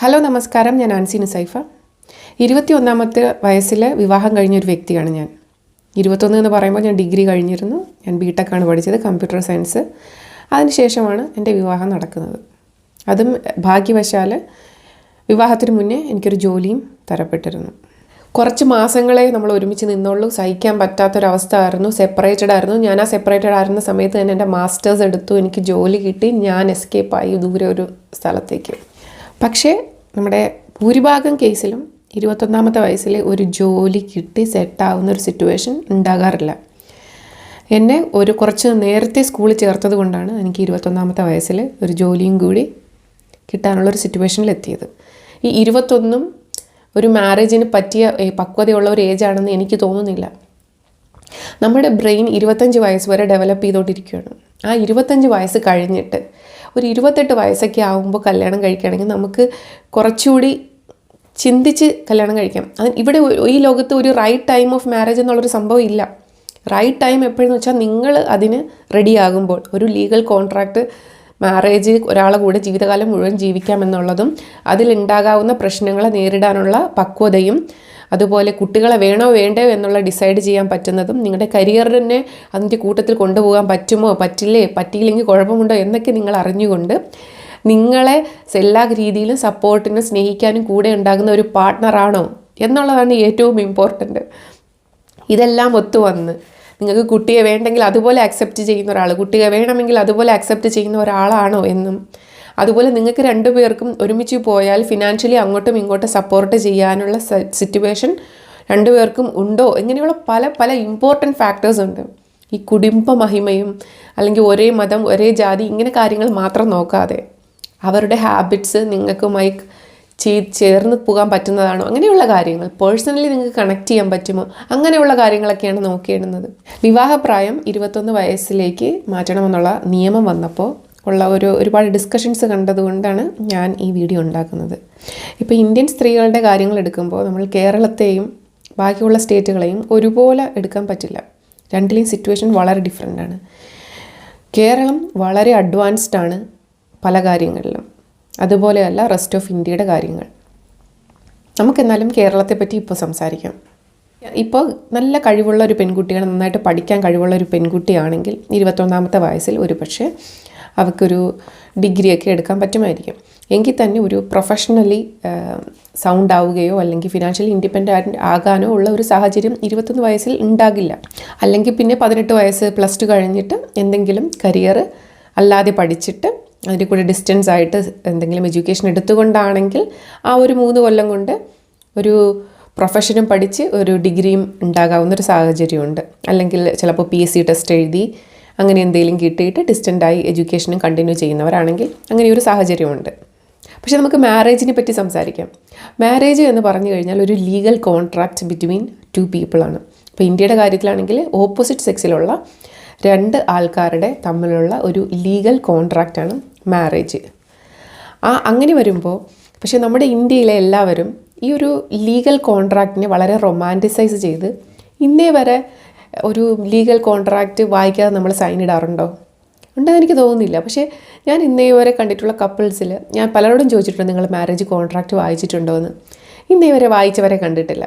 Hello നമസ്കാരം, ഞാൻ ആൻസി നുസൈഫ. 21ാമത്തെ വയസ്സിൽ വിവാഹം കഴിഞ്ഞൊരു വ്യക്തിയാണ് ഞാൻ. 21 എന്ന് പറയുമ്പോൾ ഞാൻ ഡിഗ്രി കഴിഞ്ഞിരുന്നു. ഞാൻ ബിടെക്കാണ് പഠിച്ചത്, കമ്പ്യൂട്ടർ സയൻസ്. അതിനുശേഷമാണ് എൻ്റെ വിവാഹം നടക്കുന്നത്. അതും ഭാഗ്യവശാൽ വിവാഹത്തിന് മുന്നേ എനിക്കൊരു ജോലിയും തരപ്പെട്ടിരുന്നു. കുറച്ച് മാസങ്ങളെ നമ്മൾ ഒരുമിച്ച് നിന്നുള്ളൂ. സഹിക്കാൻ പറ്റാത്തൊരവസ്ഥ ആയിരുന്നു. സെപ്പറേറ്റഡ് ആയിരുന്നു. ഞാൻ ആ സെപ്പറേറ്റഡ് ആയിരുന്ന സമയത്ത് തന്നെ എൻ്റെ മാസ്റ്റേഴ്സ് എടുത്തു. എനിക്ക് ജോലി കിട്ടി. ഞാൻ എസ്കേപ്പായി ദൂരെ ഒരു സ്ഥലത്തേക്ക്. പക്ഷേ നമ്മുടെ ഭൂരിഭാഗം കേസിലും 21ാമത്തെ വയസ്സിൽ ഒരു ജോലി കിട്ടി സെറ്റാവുന്നൊരു സിറ്റുവേഷൻ ഉണ്ടാകാറില്ല. എന്നെ കുറച്ച് നേരത്തെ സ്കൂളിൽ ചേർത്തത് കൊണ്ടാണ് എനിക്ക് 21ാമത്തെ വയസ്സിൽ ഒരു ജോലിയും കൂടി കിട്ടാനുള്ളൊരു സിറ്റുവേഷനിലെത്തിയത്. ഈ 21 ഒരു മാരേജിന് പറ്റിയ പക്വതയുള്ള ഒരു ഏജാണെന്ന് എനിക്ക് തോന്നുന്നില്ല. നമ്മുടെ ബ്രെയിൻ 25 വയസ്സ് വരെ ഡെവലപ്പ് ചെയ്തുകൊണ്ടിരിക്കുകയാണ്. ആ 25 വയസ്സ് കഴിഞ്ഞിട്ട് ഒരു 28 വയസ്സൊക്കെ ആകുമ്പോൾ കല്യാണം കഴിക്കുകയാണെങ്കിൽ നമുക്ക് കുറച്ചുകൂടി ചിന്തിച്ച് കല്യാണം കഴിക്കാം. ഇവിടെ ഈ ലോകത്ത് ഒരു റൈറ്റ് ടൈം ഓഫ് മാരേജ് എന്നുള്ളൊരു സംഭവം ഇല്ല. റൈറ്റ് ടൈം എപ്പോഴെന്ന് വെച്ചാൽ നിങ്ങൾ അതിന് റെഡി ആകുമ്പോൾ. ഒരു ലീഗൽ കോൺട്രാക്റ്റ് മാരേജ് ഒരാളെ കൂടെ ജീവിതകാലം മുഴുവൻ ജീവിക്കാമെന്നുള്ളതും അതിലുണ്ടാകാവുന്ന പ്രശ്നങ്ങളെ നേരിടാനുള്ള പക്വതയും അതുപോലെ കുട്ടികളെ വേണോ വേണ്ടയോ എന്നുള്ള ഡിസൈഡ് ചെയ്യാൻ പറ്റുന്നതും നിങ്ങളുടെ കരിയറിനെ അതിൻ്റെ കൂട്ടത്തിൽ കൊണ്ടുപോകാൻ പറ്റുമോ പറ്റിയില്ലെങ്കിൽ കുഴപ്പമുണ്ടോ എന്നൊക്കെ നിങ്ങൾ അറിഞ്ഞുകൊണ്ട് നിങ്ങളെ എല്ലാ രീതിയിലും സപ്പോർട്ടിനും സ്നേഹിക്കാനും കൂടെ ഉണ്ടാകുന്ന ഒരു പാർട്ട്ണറാണോ എന്നുള്ളതാണ് ഏറ്റവും ഇമ്പോർട്ടൻറ്റ്. ഇതെല്ലാം ഒത്തുവന്ന് നിങ്ങൾക്ക് കുട്ടിയെ വേണ്ടെങ്കിൽ അതുപോലെ അക്സെപ്റ്റ് ചെയ്യുന്ന ഒരാൾ, കുട്ടിയെ വേണമെങ്കിൽ അതുപോലെ അക്സെപ്റ്റ് ചെയ്യുന്ന ഒരാളാണോ എന്നും, അതുപോലെ നിങ്ങൾക്ക് രണ്ടുപേർക്കും ഒരുമിച്ച് പോയാൽ ഫിനാൻഷ്യലി അങ്ങോട്ടും ഇങ്ങോട്ടും സപ്പോർട്ട് ചെയ്യാനുള്ള സിറ്റുവേഷൻ രണ്ടുപേർക്കും ഉണ്ടോ, ഇങ്ങനെയുള്ള പല പല ഇമ്പോർട്ടൻറ്റ് ഫാക്ടേഴ്സ് ഉണ്ട്. ഈ കുടുംബ മഹിമയും അല്ലെങ്കിൽ ഒരേ മതം ഒരേ ജാതി ഇങ്ങനെ കാര്യങ്ങൾ മാത്രം നോക്കാതെ അവരുടെ ഹാബിറ്റ്സ് നിങ്ങൾക്കുമായി ചേർന്ന് പോകാൻ പറ്റുന്നതാണോ, അങ്ങനെയുള്ള കാര്യങ്ങൾ പേഴ്സണലി നിങ്ങൾക്ക് കണക്ട് ചെയ്യാൻ പറ്റുമോ, അങ്ങനെയുള്ള കാര്യങ്ങളൊക്കെയാണ് നോക്കിയിടുന്നത്. വിവാഹപ്രായം 21 വയസ്സിലേക്ക് മാറ്റണമെന്നുള്ള നിയമം വന്നപ്പോൾ ഉള്ള ഒരുപാട് ഡിസ്കഷൻസ് കണ്ടതുകൊണ്ടാണ് ഞാൻ ഈ വീഡിയോ ഉണ്ടാക്കുന്നത്. ഇപ്പോൾ ഇന്ത്യൻ സ്ത്രീകളുടെ കാര്യങ്ങൾ എടുക്കുമ്പോൾ നമ്മൾ കേരളത്തെയും ബാക്കിയുള്ള സ്റ്റേറ്റുകളെയും ഒരുപോലെ എടുക്കാൻ പറ്റില്ല. രണ്ടിലെയും സിറ്റുവേഷൻ വളരെ ഡിഫറെൻ്റ് ആണ്. കേരളം വളരെ അഡ്വാൻസ്ഡ് ആണ് പല കാര്യങ്ങളിലും, അതുപോലെയല്ല റെസ്റ്റ് ഓഫ് ഇന്ത്യയുടെ കാര്യങ്ങൾ. നമുക്കെന്നാലും കേരളത്തെ പറ്റി ഇപ്പോൾ സംസാരിക്കാം. ഇപ്പോൾ നല്ല കഴിവുള്ള ഒരു പെൺകുട്ടിയാണ്, നന്നായിട്ട് പഠിക്കാൻ കഴിവുള്ള ഒരു പെൺകുട്ടിയാണെങ്കിൽ 21ാമത്തെ വയസ്സിൽ ഒരു പക്ഷേ അവർക്കൊരു ഡിഗ്രിയൊക്കെ എടുക്കാൻ പറ്റുമായിരിക്കും. എങ്കിൽ തന്നെ ഒരു പ്രൊഫഷണലി സൗണ്ട് ആവുകയോ അല്ലെങ്കിൽ ഫിനാൻഷ്യലി ഇൻഡിപെൻഡൻ്റ് ആകാനോ ഉള്ള ഒരു സാഹചര്യം 21 വയസ്സിൽ ഉണ്ടാകില്ല. അല്ലെങ്കിൽ പിന്നെ 18 വയസ്സ് +2 കഴിഞ്ഞിട്ട് എന്തെങ്കിലും കരിയർ അല്ലാതെ പഠിച്ചിട്ട് അതിൻ്റെ കൂടെ ഡിസ്റ്റൻസ് ആയിട്ട് എന്തെങ്കിലും എഡ്യൂക്കേഷൻ എടുത്തുകൊണ്ടാണെങ്കിൽ ആ ഒരു 3 കൊല്ലം കൊണ്ട് ഒരു പ്രൊഫഷനും പഠിച്ച് ഒരു ഡിഗ്രിയും ഉണ്ടാകാവുന്നൊരു സാഹചര്യമുണ്ട്. അല്ലെങ്കിൽ ചിലപ്പോൾ PSC ടെസ്റ്റ് എഴുതി അങ്ങനെ എന്തെങ്കിലും കിട്ടിയിട്ട് ഡിസ്റ്റൻ്റായി എഡ്യൂക്കേഷനും കണ്ടിന്യൂ ചെയ്യുന്നവരാണെങ്കിൽ അങ്ങനെ ഒരു സാഹചര്യമുണ്ട്. പക്ഷേ നമുക്ക് മാരേജിനെ പറ്റി സംസാരിക്കാം. മാരേജ് എന്ന് പറഞ്ഞു കഴിഞ്ഞാൽ ഒരു ലീഗൽ കോൺട്രാക്റ്റ് ബിറ്റ്വീൻ 2 പീപ്പിളാണ്. ഇപ്പോൾ ഇന്ത്യയുടെ കാര്യത്തിലാണെങ്കിൽ ഓപ്പോസിറ്റ് സെക്സിലുള്ള 2 ആൾക്കാരുടെ തമ്മിലുള്ള ഒരു ലീഗൽ കോൺട്രാക്റ്റാണ് മാരേജ്. അങ്ങനെ വരുമ്പോൾ പക്ഷേ നമ്മുടെ ഇന്ത്യയിലെ എല്ലാവരും ഈ ഒരു ലീഗൽ കോൺട്രാക്റ്റിനെ വളരെ റൊമാൻറ്റിസൈസ് ചെയ്ത് ഇന്നേ വരെ ഒരു ലീഗൽ കോൺട്രാക്റ്റ് വായിക്കാതെ നമ്മൾ സൈൻ ഇടാറുണ്ടോ? ഉണ്ടെന്ന് എനിക്ക് തോന്നുന്നില്ല. പക്ഷേ ഞാൻ ഇന്നേ വരെ കണ്ടിട്ടുള്ള കപ്പിൾസിൽ ഞാൻ പലരോടും ചോദിച്ചിട്ടുണ്ട്, നിങ്ങൾ മാരേജ് കോൺട്രാക്റ്റ് വായിച്ചിട്ടുണ്ടോ എന്ന്. ഇന്നേ വരെ വായിച്ചവരെ കണ്ടിട്ടില്ല.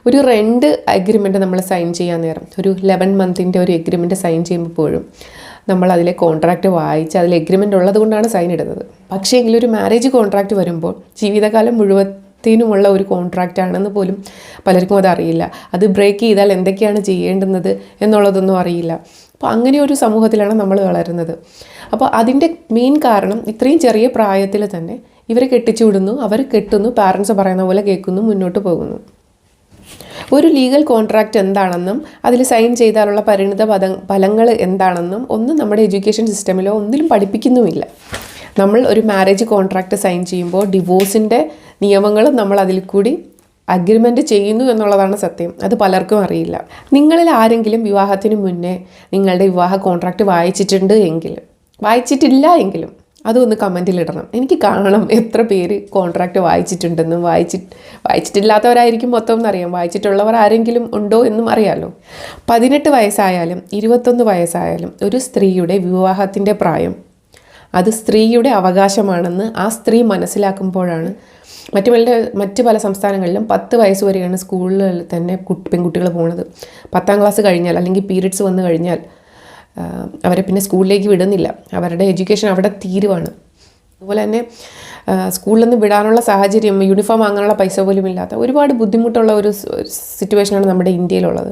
ഒരു റെൻ്റ് അഗ്രിമെൻറ്റ് നമ്മൾ സൈൻ ചെയ്യാൻ നേരം ഒരു 11 മന്തിൻ്റെ ഒരു എഗ്രിമെൻറ്റ് സൈൻ ചെയ്യുമ്പോഴും നമ്മൾ അതിലെ കോൺട്രാക്റ്റ് വായിച്ച് അതിൽ എഗ്രിമെൻ്റ് ഉള്ളത് കൊണ്ടാണ് സൈൻ ഇടുന്നത്. പക്ഷേ എങ്കിലൊരു മാരേജ് കോൺട്രാക്റ്റ് വരുമ്പോൾ ജീവിതകാലം മുഴുവത്തിനുമുള്ള ഒരു കോൺട്രാക്റ്റ് ആണെന്ന് പോലും പലർക്കും അതറിയില്ല. അത് ബ്രേക്ക് ചെയ്താൽ എന്തൊക്കെയാണ് ചെയ്യേണ്ടുന്നത് എന്നുള്ളതൊന്നും അറിയില്ല. അപ്പോൾ അങ്ങനെ ഒരു സമൂഹത്തിലാണ് നമ്മൾ വളരുന്നത്. അപ്പോൾ അതിൻ്റെ മെയിൻ കാരണം ഇത്രയും ചെറിയ പ്രായത്തിൽ തന്നെ ഇവരെ കെട്ടിച്ചു വിടുന്നു, അവർ കെട്ടുന്നു, പാരൻസ് പറയുന്ന പോലെ കേൾക്കുന്നു, മുന്നോട്ട് പോകുന്നു. ഒരു ലീഗൽ കോൺട്രാക്റ്റ് എന്താണെന്നും അതിൽ സൈൻ ചെയ്താലുള്ള പരിണിത ഫലങ്ങൾ എന്താണെന്നും ഒന്നും നമ്മുടെ എഡ്യൂക്കേഷൻ സിസ്റ്റമിലോ ഒന്നിലും പഠിപ്പിക്കുന്നുമില്ല. നമ്മൾ ഒരു മാരേജ് കോൺട്രാക്റ്റ് സൈൻ ചെയ്യുമ്പോൾ ഡിവോഴ്സിൻ്റെ നിയമങ്ങളും നമ്മൾ അതിൽ കൂടി അഗ്രിമെൻ്റ് ചെയ്യുന്നു എന്നുള്ളതാണ് സത്യം. അത് പലർക്കും അറിയില്ല. നിങ്ങളിൽ ആരെങ്കിലും വിവാഹത്തിന് മുന്നേ നിങ്ങളുടെ വിവാഹ കോൺട്രാക്റ്റ് വായിച്ചിട്ടില്ല എങ്കിലും അതൊന്ന് കമൻറ്റിലിടണം. എനിക്ക് കാണണം എത്ര പേര് കോൺട്രാക്റ്റ് വായിച്ചിട്ടുണ്ടെന്നും വായിച്ചിട്ടില്ലാത്തവരായിരിക്കും മൊത്തം എന്നറിയാം. വായിച്ചിട്ടുള്ളവർ ആരെങ്കിലും ഉണ്ടോ എന്നും അറിയാമല്ലോ. 18 വയസ്സായാലും 21 വയസ്സായാലും ഒരു സ്ത്രീയുടെ വിവാഹത്തിൻ്റെ പ്രായം അത് സ്ത്രീയുടെ അവകാശമാണെന്ന് ആ സ്ത്രീ മനസ്സിലാക്കുമ്പോഴാണ് മറ്റ് പല സംസ്ഥാനങ്ങളിലും 10 വയസ്സ് വരെയാണ് സ്കൂളുകളിൽ തന്നെ പെൺകുട്ടികൾ പോകുന്നത്. 10ാം ക്ലാസ് കഴിഞ്ഞാൽ അല്ലെങ്കിൽ പീരിയഡ്സ് വന്നു കഴിഞ്ഞാൽ അവരെ പിന്നെ സ്കൂളിലേക്ക് വിടുന്നില്ല. അവരുടെ എഡ്യൂക്കേഷൻ അവിടെ തീരുവാണ്. അതുപോലെ തന്നെ സ്കൂളിൽ നിന്ന് വിടാനുള്ള സാഹചര്യം, യൂണിഫോം വാങ്ങാനുള്ള പൈസ പോലും ഇല്ലാത്ത ഒരുപാട് ബുദ്ധിമുട്ടുള്ള ഒരു സിറ്റുവേഷനാണ് നമ്മുടെ ഇന്ത്യയിലുള്ളത്.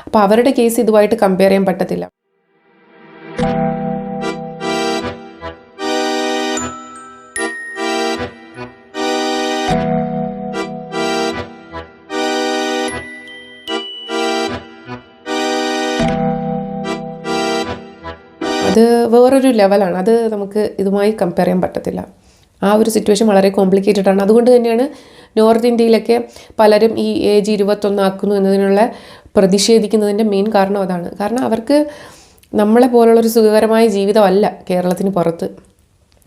അപ്പോൾ അവരുടെ കേസ് ഇതുമായിട്ട് കമ്പയർ ചെയ്യാൻ പറ്റത്തില്ല. അത് വേറൊരു ലെവലാണ്. അത് നമുക്ക് ഇതുമായി കമ്പയർ ചെയ്യാൻ പറ്റത്തില്ല. ആ ഒരു സിറ്റുവേഷൻ വളരെ കോംപ്ലിക്കേറ്റഡ് ആണ്. അതുകൊണ്ട് തന്നെയാണ് നോർത്ത് ഇന്ത്യയിലൊക്കെ പലരും ഈ ഏജ് 21 ആക്കുന്നു എന്നതിനുള്ള പ്രതിഷേധിക്കുന്നതിൻ്റെ മെയിൻ കാരണം അതാണ്. കാരണം അവർക്ക് നമ്മളെ പോലുള്ളൊരു സുഖകരമായ ജീവിതമല്ല കേരളത്തിന് പുറത്ത്.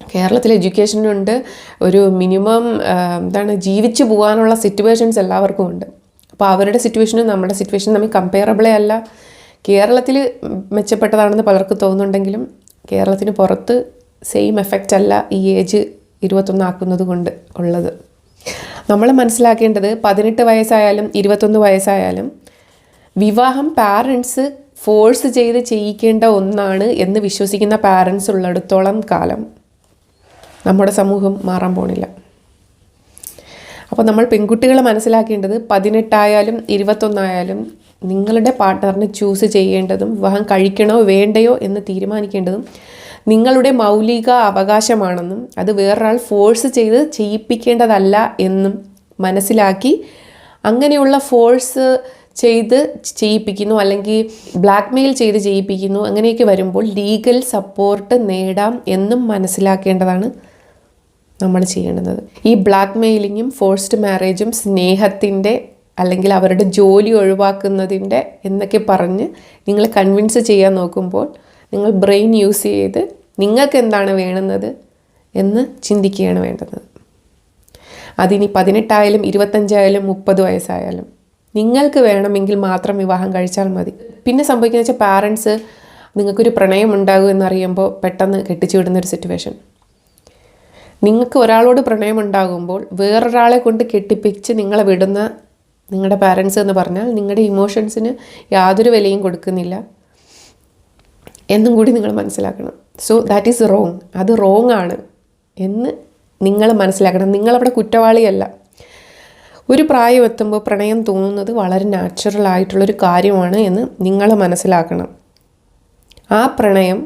കേരളത്തിൽ എഡ്യൂക്കേഷനുണ്ട്, ഒരു മിനിമം ജീവിച്ചു പോകാനുള്ള സിറ്റുവേഷൻസ് എല്ലാവർക്കും ഉണ്ട്. അപ്പോൾ അവരുടെ സിറ്റുവേഷനും നമ്മുടെ സിറ്റുവേഷനും തമ്മിൽ കമ്പയറബിളേ അല്ല. കേരളത്തിൽ മെച്ചപ്പെട്ടതാണെന്ന് പലർക്കും തോന്നുന്നുണ്ടെങ്കിലും കേരളത്തിന് പുറത്ത് സെയിം എഫക്റ്റ് അല്ല ഈ ഏജ് 21 ആക്കുന്നത് കൊണ്ട് ഉള്ളത്. നമ്മൾ മനസ്സിലാക്കേണ്ടത് 18 വയസ്സായാലും 21 വയസ്സായാലും വിവാഹം പാരൻസ് ഫോഴ്സ് ചെയ്ത് ചെയ്യിക്കേണ്ട ഒന്നാണ് എന്ന് വിശ്വസിക്കുന്ന പാരൻസ് ഉള്ളിടത്തോളം കാലം നമ്മുടെ സമൂഹം മാറാൻ പോണില്ല. അപ്പോൾ നമ്മൾ പെൺകുട്ടികൾ മനസ്സിലാക്കേണ്ടത് 18 ആയാലും 21 ആയാലും നിങ്ങളുടെ പാർട്ട്ണറിന് ചൂസ് ചെയ്യേണ്ടതും വിവാഹം കഴിക്കണോ വേണ്ടയോ എന്ന് തീരുമാനിക്കേണ്ടതും നിങ്ങളുടെ മൗലിക അവകാശമാണെന്നും അത് വേറൊരാൾ ഫോഴ്സ് ചെയ്ത് ചെയ്യിപ്പിക്കേണ്ടതല്ല എന്നും മനസ്സിലാക്കി അങ്ങനെയുള്ള ഫോഴ്സ് ചെയ്ത് ചെയ്യിപ്പിക്കുന്നു അല്ലെങ്കിൽ ബ്ലാക്ക് മെയിൽ ചെയ്ത് ചെയ്യിപ്പിക്കുന്നു അങ്ങനെയൊക്കെ വരുമ്പോൾ ലീഗൽ സപ്പോർട്ട് നേടാം എന്നും മനസ്സിലാക്കേണ്ടതാണ് നമ്മൾ ചെയ്യേണ്ടത്. ഈ ബ്ലാക്ക് മെയിലിങ്ങും ഫോഴ്സ്ഡ് മാരേജും സ്നേഹത്തിൻ്റെ അല്ലെങ്കിൽ അവരുടെ ജോലി ഒഴിവാക്കുന്നതിൻ്റെ എന്നൊക്കെ പറഞ്ഞ് നിങ്ങൾ കൺവിൻസ് ചെയ്യാൻ നോക്കുമ്പോൾ നിങ്ങൾ ബ്രെയിൻ യൂസ് ചെയ്ത് നിങ്ങൾക്ക് എന്താണ് വേണ്ടുന്നത് എന്ന് ചിന്തിക്കുകയാണ് വേണ്ടത്. അതിനി 18 ആയാലും 25 ആയാലും 30 വയസ്സായാലും നിങ്ങൾക്ക് വേണമെങ്കിൽ മാത്രം വിവാഹം കഴിച്ചാൽ മതി. പിന്നെ സംഭവിക്കുന്നത് വെച്ചാൽ പാരൻസ് നിങ്ങൾക്കൊരു പ്രണയം ഉണ്ടാകും എന്നറിയുമ്പോൾ പെട്ടെന്ന് കെട്ടിച്ചു വിടുന്നൊരു സിറ്റുവേഷൻ. നിങ്ങൾക്ക് ഒരാളോട് പ്രണയം ഉണ്ടാകുമ്പോൾ വേറൊരാളെ കൊണ്ട് കെട്ടിപ്പിച്ച് നിങ്ങളെ വിടുന്ന നിങ്ങളുടെ പാരൻസ് എന്ന് പറഞ്ഞാൽ നിങ്ങളുടെ ഇമോഷൻസിന് യാതൊരു വിലയും കൊടുക്കുന്നില്ല എന്നും കൂടി നിങ്ങൾ മനസ്സിലാക്കണം. So that is wrong. അത് റോങ് ആണ് എന്ന് നിങ്ങൾ മനസ്സിലാക്കണം. നിങ്ങളവിടെ കുറ്റവാളിയല്ല. ഒരു പ്രായം എത്തുമ്പോൾ പ്രണയം തോന്നുന്നത് വളരെ നാച്ചുറൽ ആയിട്ടുള്ളൊരു കാര്യമാണ് എന്ന് നിങ്ങൾ മനസ്സിലാക്കണം. ആ പ്രണയം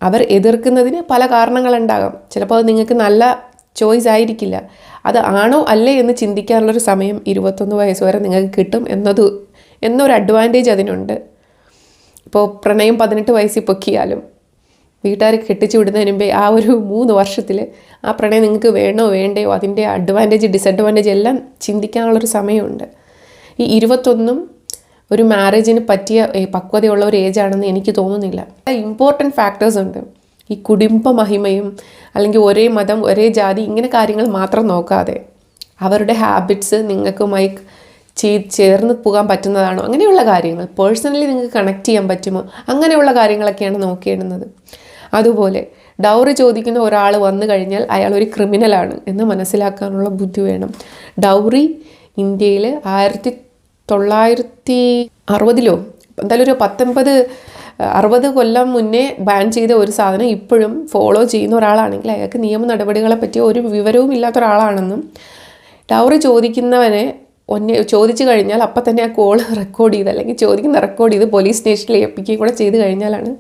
അവർ എതിർക്കുന്നതിന് പല കാരണങ്ങളുണ്ടാകാം. ചിലപ്പോൾ അത് നിങ്ങൾക്ക് നല്ല ചോയ്സ് ആയിരിക്കില്ല. അത് ആണോ അല്ലേ എന്ന് ചിന്തിക്കാനുള്ളൊരു സമയം 21 വയസ്സ് വരെ നിങ്ങൾക്ക് കിട്ടും എന്നൊരു അഡ്വാൻറ്റേജ് അതിനുണ്ട്. ഇപ്പോൾ പ്രണയം 18 വയസ്സിൽ പൊക്കിയാലും വീട്ടുകാർ കെട്ടിച്ചു വിടുന്നതിന് മുമ്പേ ആ ഒരു 3 വർഷത്തിൽ ആ പ്രണയം നിങ്ങൾക്ക് വേണോ വേണ്ടയോ അതിൻ്റെ അഡ്വാൻറ്റേജ് ഡിസഡ്വാൻറ്റേജ് എല്ലാം ചിന്തിക്കാനുള്ളൊരു സമയമുണ്ട്. ഈ 21 ഒരു മാരേജിന് പറ്റിയ പക്വതയുള്ള ഒരു ഏജാണെന്ന് എനിക്ക് തോന്നുന്നില്ല. ഇമ്പോർട്ടൻറ്റ് ഫാക്ടേഴ്സ് ഉണ്ട്. ഈ കുടുംബ മഹിമയും അല്ലെങ്കിൽ ഒരേ മതം ഒരേ ജാതി ഇങ്ങനെ കാര്യങ്ങൾ മാത്രം നോക്കാതെ അവരുടെ ഹാബിറ്റ്സ് നിങ്ങൾക്കുമായി ചേർന്ന് പോകാൻ പറ്റുന്നതാണോ, അങ്ങനെയുള്ള കാര്യങ്ങൾ പേഴ്സണലി നിങ്ങൾക്ക് കണക്ട് ചെയ്യാൻ പറ്റുമോ, അങ്ങനെയുള്ള കാര്യങ്ങളൊക്കെയാണ് നോക്കേണ്ടുന്നത്. അതുപോലെ ഡൗറി ചോദിക്കുന്ന ഒരാൾ വന്നു കഴിഞ്ഞാൽ അയാൾ ഒരു ക്രിമിനലാണ് എന്ന് മനസ്സിലാക്കാനുള്ള ബുദ്ധി വേണം. ഡൗറി ഇന്ത്യയിൽ 1960 എന്തായാലും ഒരു 60 കൊല്ലം മുന്നേ ബാൻ ചെയ്ത ഒരു സാധനം ഇപ്പോഴും ഫോളോ ചെയ്യുന്ന ഒരാളാണെങ്കിൽ അയാൾക്ക് നിയമ നടപടികളെ പറ്റി ഒരു വിവരവും ഇല്ലാത്ത ഒരാളാണെന്നും ഡൗറി ചോദിക്കുന്നവനെ ചോദിച്ചു കഴിഞ്ഞാൽ അപ്പം തന്നെ ആ കോൾ റെക്കോർഡ് ചെയ്ത് അല്ലെങ്കിൽ റെക്കോർഡ് ചെയ്ത് പോലീസ് സ്റ്റേഷനിൽ ഏൽപ്പിക്കുകയും കൂടെ ചെയ്ത് കഴിഞ്ഞാലാണ്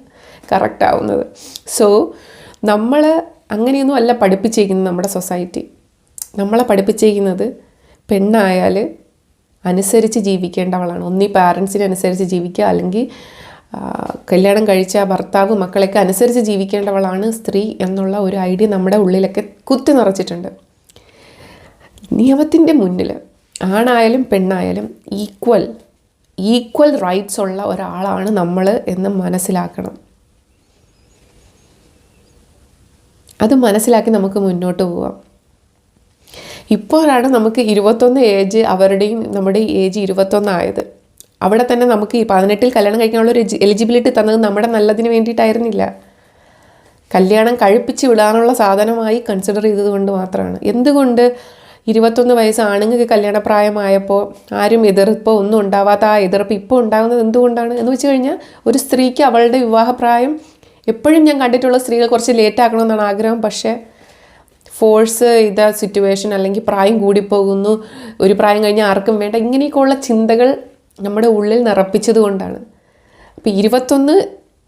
കറക്റ്റ് ആവുന്നത്. സോ നമ്മൾ അങ്ങനെയൊന്നും അല്ല പഠിപ്പിച്ചേക്കുന്നത്. നമ്മുടെ സൊസൈറ്റി നമ്മളെ പഠിപ്പിച്ചേക്കുന്നത് പെണ്ണായാൽ അനുസരിച്ച് ജീവിക്കേണ്ടവളാണ്. ഒന്നീ പാരൻസിനെ അനുസരിച്ച് ജീവിക്കുക, അല്ലെങ്കിൽ കല്യാണം കഴിച്ച ഭർത്താവ് മക്കളെയൊക്കെ അനുസരിച്ച് ജീവിക്കേണ്ടവളാണ് സ്ത്രീ എന്നുള്ള ഒരു ഐഡിയ നമ്മുടെ ഉള്ളിലൊക്കെ കുത്തി നിറച്ചിട്ടുണ്ട്. നിയമത്തിൻ്റെ മുന്നിൽ ആണായാലും പെണ്ണായാലും ഈക്വൽ റൈറ്റ്സ് ഉള്ള ഒരാളാണ് നമ്മൾ എന്ന് മനസ്സിലാക്കണം. അത് മനസ്സിലാക്കി നമുക്ക് മുന്നോട്ട് പോവാം. ഇപ്പോഴാണ് നമുക്ക് 21 ഏജ് അവരുടെയും നമ്മുടെ ഏജ് 21 ആയത്. അവിടെ തന്നെ നമുക്ക് ഈ 18 കല്യാണം കഴിക്കാനുള്ള ഒരു എലിജിബിലിറ്റി തന്നത് നമ്മുടെ നല്ലതിന് വേണ്ടിയിട്ടായിരുന്നില്ല. കല്യാണം കഴിപ്പിച്ച് വിടാനുള്ള സാധനമായി കൺസിഡർ ചെയ്തതുകൊണ്ട് മാത്രമാണ്. എന്തുകൊണ്ട് 21 വയസ്സ് ആണുങ്ങൾക്ക് കല്യാണപ്രായമായപ്പോൾ ആരും എതിർപ്പോൾ ഒന്നും ഉണ്ടാവാത്ത ആ എതിർപ്പ് ഇപ്പോൾ ഉണ്ടാകുന്നത് എന്തുകൊണ്ടാണ് എന്ന് വെച്ച് കഴിഞ്ഞാൽ, ഒരു സ്ത്രീക്ക് അവളുടെ വിവാഹപ്രായം എപ്പോഴും ഞാൻ കണ്ടിട്ടുള്ള സ്ത്രീകൾ കുറച്ച് ലേറ്റ് ആക്കണമെന്നാണ് ആഗ്രഹം. പക്ഷേ ഫോഴ്സ് ചെയ്ത സിറ്റുവേഷൻ, അല്ലെങ്കിൽ പ്രായം കൂടിപ്പോകുന്നു, ഒരു പ്രായം കഴിഞ്ഞാൽ ആർക്കും വേണ്ട, ഇങ്ങനെയൊക്കെയുള്ള ചിന്തകൾ നമ്മുടെ ഉള്ളിൽ നിറപ്പിച്ചത് കൊണ്ടാണ്. അപ്പോൾ 21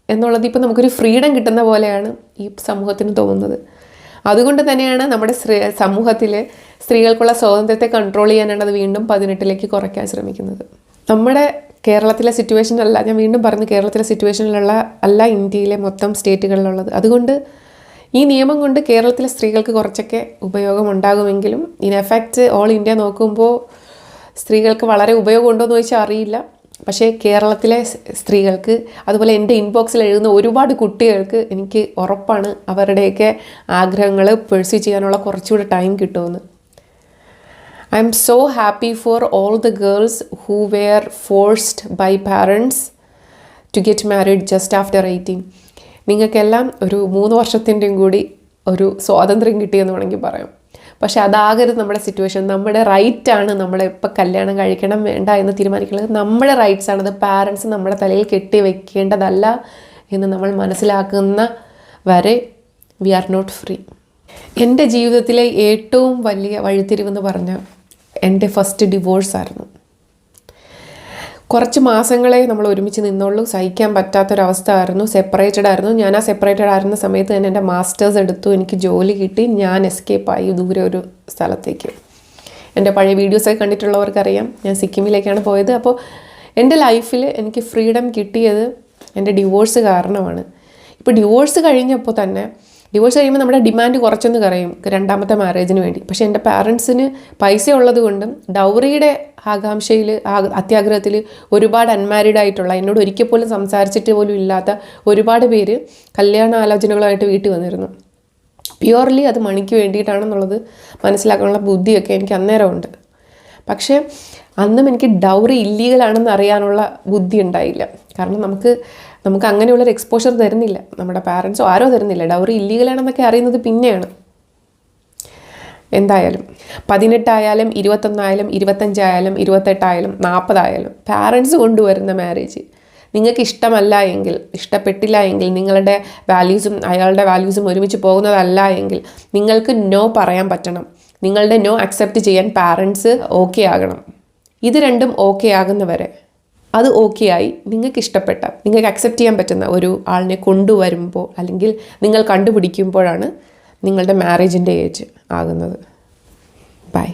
എന്നുള്ളത് ഇപ്പോൾ നമുക്കൊരു ഫ്രീഡം കിട്ടുന്ന പോലെയാണ് ഈ സമൂഹത്തിന് തോന്നുന്നത്. അതുകൊണ്ട് തന്നെയാണ് നമ്മുടെ സമൂഹത്തിൽ സ്ത്രീകൾക്കുള്ള സ്വാതന്ത്ര്യത്തെ കൺട്രോൾ ചെയ്യാനാണ് അത് വീണ്ടും 18 കുറയ്ക്കാൻ ശ്രമിക്കുന്നത്. നമ്മുടെ കേരളത്തിലെ സിറ്റുവേഷനല്ല, ഞാൻ വീണ്ടും പറഞ്ഞു, കേരളത്തിലെ സിറ്റുവേഷനിലുള്ള അല്ല ഇന്ത്യയിലെ മൊത്തം സ്റ്റേറ്റുകളിലുള്ളത്. അതുകൊണ്ട് ഈ നിയമം കൊണ്ട് കേരളത്തിലെ സ്ത്രീകൾക്ക് കുറച്ചൊക്കെ ഉപയോഗം ഉണ്ടാകുമെങ്കിലും ഇൻ എഫക്റ്റ് ഓൾ ഇന്ത്യ നോക്കുമ്പോൾ സ്ത്രീകൾക്ക് വളരെ ഉപയോഗം ഉണ്ടോ എന്ന് ചോദിച്ചാൽ അറിയില്ല. പക്ഷേ കേരളത്തിലെ സ്ത്രീകൾക്ക്, അതുപോലെ എൻ്റെ ഇൻബോക്സിൽ എഴുതുന്ന ഒരുപാട് കുട്ടികൾക്ക് എനിക്ക് ഉറപ്പാണ് അവരുടെയൊക്കെ ആഗ്രഹങ്ങൾ പെർസ്യൂ ചെയ്യാനുള്ള കുറച്ചുകൂടെ ടൈം കിട്ടുമെന്ന്. I'm so happy for all the girls who were forced by parents to get married just after 18. നിങ്ങൾക്കെല്ലാം ഒരു 3 വർഷത്തിൻ്റെയും കൂടി ഒരു സ്വാതന്ത്ര്യം കിട്ടിയെന്ന് വേണമെങ്കിൽ പറയാം. പക്ഷെ അതാകരുത് നമ്മുടെ സിറ്റുവേഷൻ. നമ്മുടെ റൈറ്റാണ് നമ്മളെ ഇപ്പം കല്യാണം കഴിക്കണം വേണ്ട എന്ന് തീരുമാനിക്കുന്നത്. നമ്മുടെ റൈറ്റ്സാണ്. അത് പാരൻസ് നമ്മുടെ തലയിൽ കെട്ടി വെക്കേണ്ടതല്ല എന്ന് നമ്മൾ മനസ്സിലാക്കുന്ന വരെ വി ആർ നോട്ട് ഫ്രീ. എൻ്റെ ജീവിതത്തിലെ ഏറ്റവും വലിയ വഴിത്തിരിവെന്ന് പറഞ്ഞാൽ എൻ്റെ ഫസ്റ്റ് ഡിവോഴ്സായിരുന്നു. കുറച്ച് മാസങ്ങളെ നമ്മൾ ഒരുമിച്ച് നിന്നുള്ളൂ. സഹിക്കാൻ പറ്റാത്തൊരവസ്ഥ ആയിരുന്നു. സെപ്പറേറ്റഡ് ആയിരുന്നു. ഞാൻ ആ സെപ്പറേറ്റഡ് ആയിരുന്ന സമയത്ത് തന്നെ എൻ്റെ മാസ്റ്റേഴ്സ് എടുത്തു. എനിക്ക് ജോലി കിട്ടി. ഞാൻ എസ്കേപ്പായി ദൂരെ ഒരു സ്ഥലത്തേക്ക്. എൻ്റെ പഴയ വീഡിയോസൊക്കെ കണ്ടിട്ടുള്ളവർക്കറിയാം, ഞാൻ സിക്കിമിലേക്കാണ് പോയത്. അപ്പോൾ എൻ്റെ ലൈഫിൽ എനിക്ക് ഫ്രീഡം കിട്ടിയത് എൻ്റെ ഡിവോഴ്സ് കാരണമാണ്. ഇപ്പോൾ ഡിവോഴ്സ് കഴിഞ്ഞപ്പോൾ തന്നെ, ഡിവോഴ്സ് കഴിയുമ്പോൾ നമ്മുടെ ഡിമാൻഡ് കുറച്ചൊന്ന് കുറയും രണ്ടാമത്തെ മാരേജിന് വേണ്ടി. പക്ഷേ എൻ്റെ പാരൻസിന് പൈസ ഉള്ളത് കൊണ്ടും ഡൗറിയുടെ ആകാംക്ഷയിൽ, അത്യാഗ്രഹത്തിൽ ഒരുപാട് അൺമാരീഡ് ആയിട്ടുള്ള, എന്നോട് ഒരിക്കൽ പോലും സംസാരിച്ചിട്ട് പോലും ഇല്ലാത്ത ഒരുപാട് പേര് കല്യാണ ആലോചനകളുമായിട്ട് വീട്ടിൽ വന്നിരുന്നു. പ്യുവർലി അത് മണിക്ക് വേണ്ടിയിട്ടാണെന്നുള്ളത് മനസ്സിലാക്കാനുള്ള ബുദ്ധിയൊക്കെ എനിക്ക് അന്നേരം ഉണ്ട്. പക്ഷേ അന്നും എനിക്ക് ഡൗറി ഇല്ലീഗലാണെന്ന് അറിയാനുള്ള ബുദ്ധി ഉണ്ടായില്ല. കാരണം നമുക്ക് അങ്ങനെയുള്ളൊരു എക്സ്പോഷർ തരുന്നില്ല, നമ്മുടെ പാരൻസോ ആരോ തരുന്നില്ല. ഡൗറി ഇല്ലീഗലാണെന്നൊക്കെ അറിയുന്നത് പിന്നെയാണ്. എന്തായാലും 18 ആയാലും 21 ആയാലും 25 ആയാലും 28 ആയാലും 40 ആയാലും പാരൻസ് കൊണ്ടുവരുന്ന മാരേജ് നിങ്ങൾക്ക് ഇഷ്ടമല്ല എങ്കിൽ, ഇഷ്ടപ്പെട്ടില്ല എങ്കിൽ, നിങ്ങളുടെ വാല്യൂസും അയാളുടെ വാല്യൂസും ഒരുമിച്ച് പോകുന്നതല്ല എങ്കിൽ നിങ്ങൾക്ക് നോ പറയാൻ പറ്റണം. നിങ്ങളുടെ നോ അക്സെപ്റ്റ് ചെയ്യാൻ പാരൻസ് ഓക്കെ ആകണം. ഇത് രണ്ടും ഓക്കെ ആകുന്നവരെ, അത് ഓക്കെ ആയി നിങ്ങൾക്ക് ഇഷ്ടപ്പെട്ട, നിങ്ങൾക്ക് അക്സെപ്റ്റ് ചെയ്യാൻ പറ്റുന്ന ഒരു ആളിനെ കൊണ്ടുവരുമ്പോൾ, അല്ലെങ്കിൽ നിങ്ങൾ കണ്ടുപിടിക്കുമ്പോഴാണ് നിങ്ങളുടെ മാരേജിൻ്റെ ഏജ് ആകുന്നത്. ബൈ.